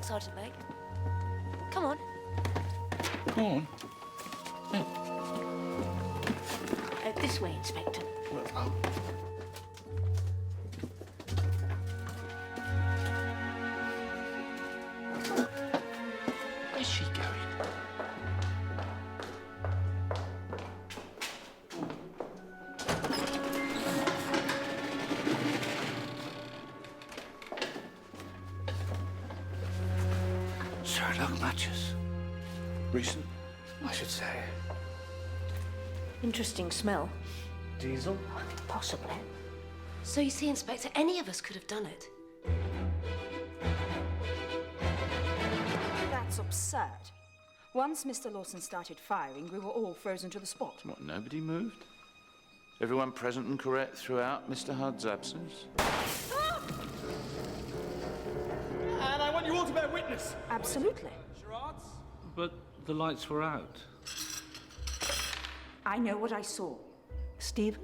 along, Sergeant Lake. Come on. Go on. Yeah. This way, Inspector. Well, oh. Where's she going? Sherlock matches. Recent, I should say. Interesting smell. Diesel? Possibly. So you see, Inspector, any of us could have done it. That's absurd. Once Mr. Lawson started firing, we were all frozen to the spot. What, nobody moved? Everyone present and correct throughout Mr. Hudd's absence? And I want you all to bear witness. Absolutely. Charades? But the lights were out. I know what I saw. Stephen?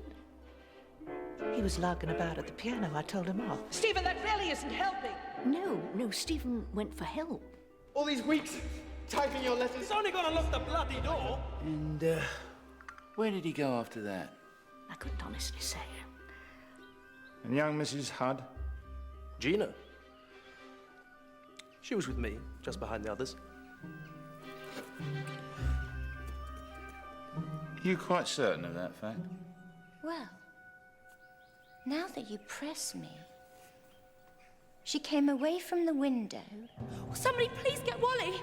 He was larking about at the piano. I told him off. Stephen, that really isn't helping. No, Stephen went for help. All these weeks typing your letters. It's only gonna lock the bloody door. And, where did he go after that? I couldn't honestly say. And young Mrs. Hudd? Gina? She was with me, just behind the others. Are you quite certain of that fact? Well, now that you press me, she came away from the window. Oh, somebody please get Wally!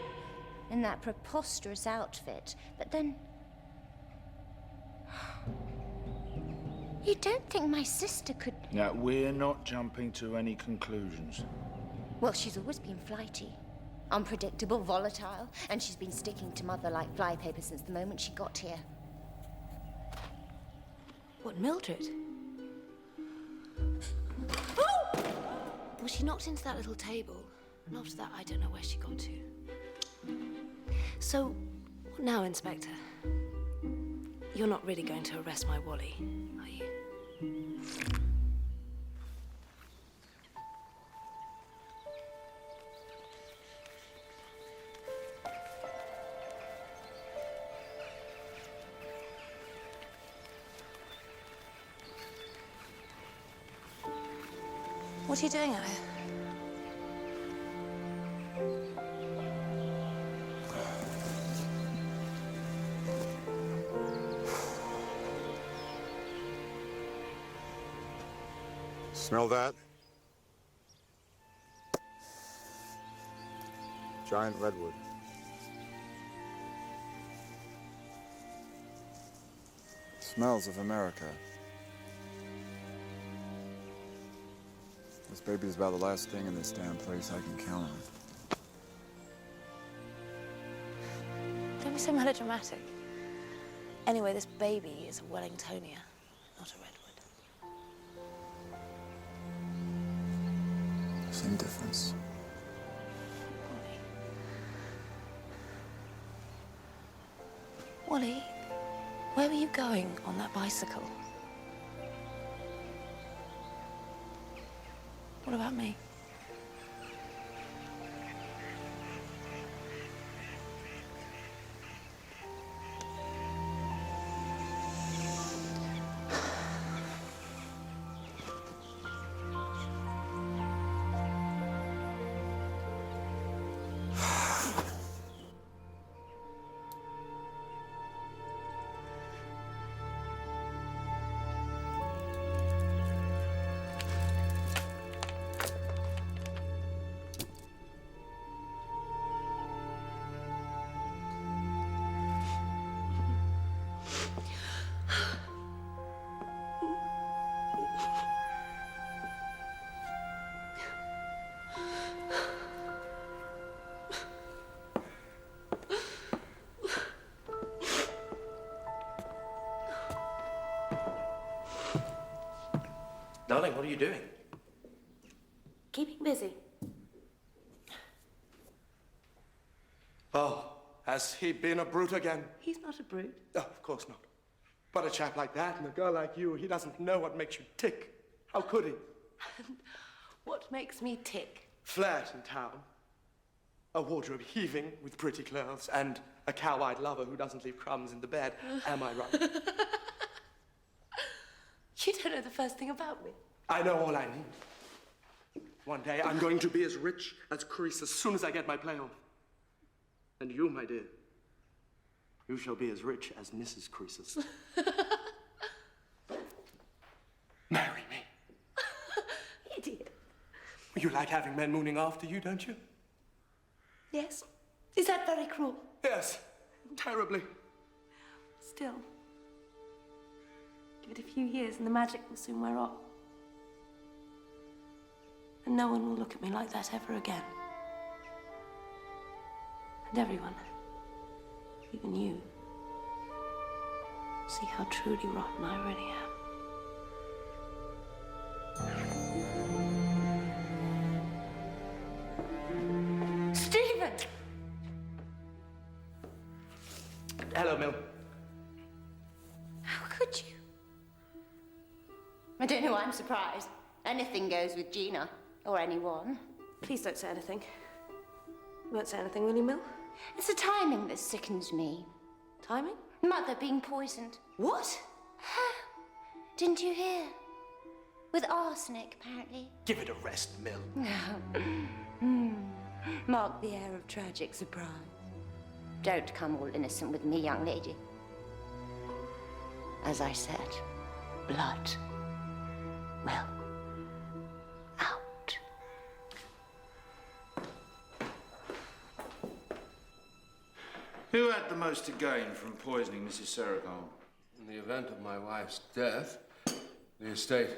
In that preposterous outfit, but then... You don't think my sister could... No, we're not jumping to any conclusions. Well, she's always been flighty, unpredictable, volatile, and she's been sticking to Mother like flypaper since the moment she got here. What, Mildred? Oh! Well, she knocked into that little table, and after that, I don't know where she got to. So, what now, Inspector? You're not really going to arrest my Wally, are you? What are you doing out here? Smell that? Giant redwood. Smells of America. This baby's about the last thing in this damn place I can count on. Don't be so melodramatic. Anyway, this baby is a Wellingtonia, not a redwood. Same difference. Wally, where were you going on that bicycle? What about me? Darling, what are you doing? Keeping busy. Oh, has he been a brute again? He's not a brute. Oh, of course not. But a chap like that and a girl like you, he doesn't know what makes you tick. How could he? What makes me tick? Flirt in town. a wardrobe heaving with pretty clothes, and a cow-eyed lover who doesn't leave crumbs in the bed. Am I right? You don't know the first thing about me. I know all I need. One day I'm going to be as rich as Chris as soon as I get my play on. And you, my dear, you shall be as rich as Mrs. Croesus. Marry me. Idiot. You like having men mooning after you, don't you? Yes. Is that very cruel? Yes, terribly. Still. Give it a few years and the magic will soon wear off. And no one will look at me like that ever again. And everyone, even you, see how truly rotten I really am. Stephen! Hello, Mill. How could you? I don't know why I'm surprised. Anything goes with Gina, or anyone. Please don't say anything. You won't say anything, will you, Mill? It's the timing that sickens me. Timing? Mother being poisoned. What? Didn't you hear? With arsenic, apparently. Give it a rest, Mill. Mark the air of tragic surprise. Don't come all innocent with me, young lady. As I said, blood will out. Who had the most to gain from poisoning Mrs. Serracombe? In the event of my wife's death, the estate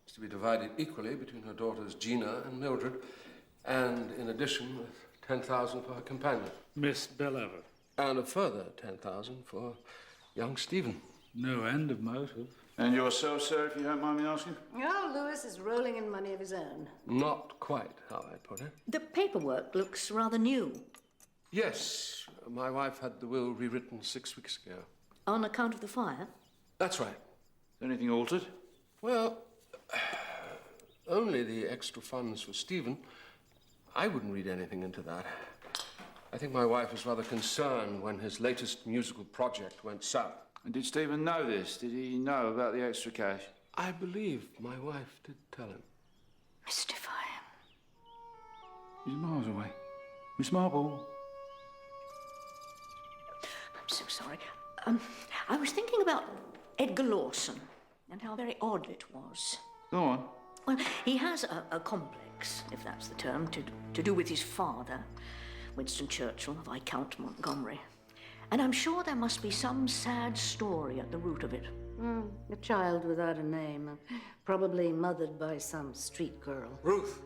is to be divided equally between her daughters Gina and Mildred, and in addition, 10,000 for her companion. Miss Bellever. And a further 10,000 for young Stephen. No end of motive. And yourself, sir, if you don't mind me asking? Oh, Lewis is rolling in money of his own. Not quite how I put it. The paperwork looks rather new. Yes, my wife had the will rewritten 6 weeks ago. On account of the fire? That's right. Is anything altered? Well, only the extra funds for Stephen. I wouldn't read anything into that. I think my wife was rather concerned when his latest musical project went south. And did Stephen know this? Did he know about the extra cash? I believe my wife did tell him. Mystify him. He's miles away. Miss Marple. I'm so sorry. I was thinking about Edgar Lawson and how very odd it was. Go on. Well, he has a complex, if that's the term, to do with his father, Winston Churchill, Viscount Montgomery. And I'm sure there must be some sad story at the root of it. A child without a name, probably mothered by some street girl. Ruth,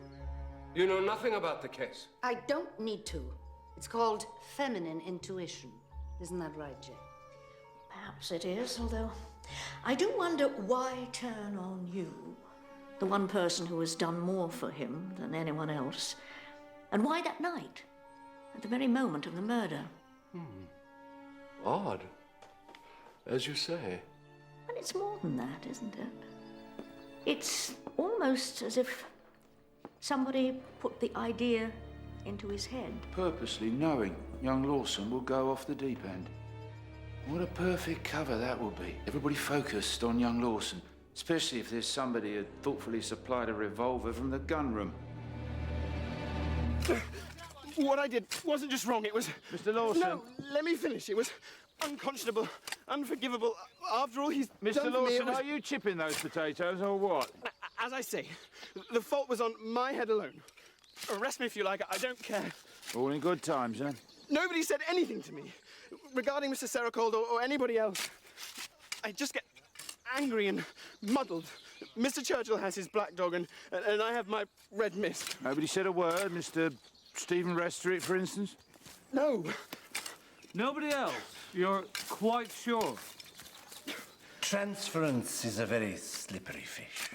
you know nothing about the case. I don't need to. It's called feminine intuition. Isn't that right, Jane? Perhaps it is, although I do wonder why turn on you, the one person who has done more for him than anyone else, and why that night, at the very moment of the murder. Odd, as you say. And it's more than that, isn't it? It's almost as if somebody put the idea into his head. Purposely knowing young Lawson will go off the deep end. What a perfect cover that would be. Everybody focused on young Lawson, especially if there's somebody who had thoughtfully supplied a revolver from the gun room. What I did wasn't just wrong, it was... Mr. Lawson. No, let me finish. It was unconscionable, unforgivable. After all he's Mr. done for me, Lawson, it was... are you chipping those potatoes or what? As I say, the fault was on my head alone. Arrest me if you like, I don't care. All in good times, then? Nobody said anything to me regarding Mr. Serracombe or anybody else. I just get angry and muddled. Mr. Churchill has his black dog and I have my red mist. Nobody said a word, Mr. Stephen Resterick, for instance? No. Nobody else? You're quite sure? Transference is a very slippery fish.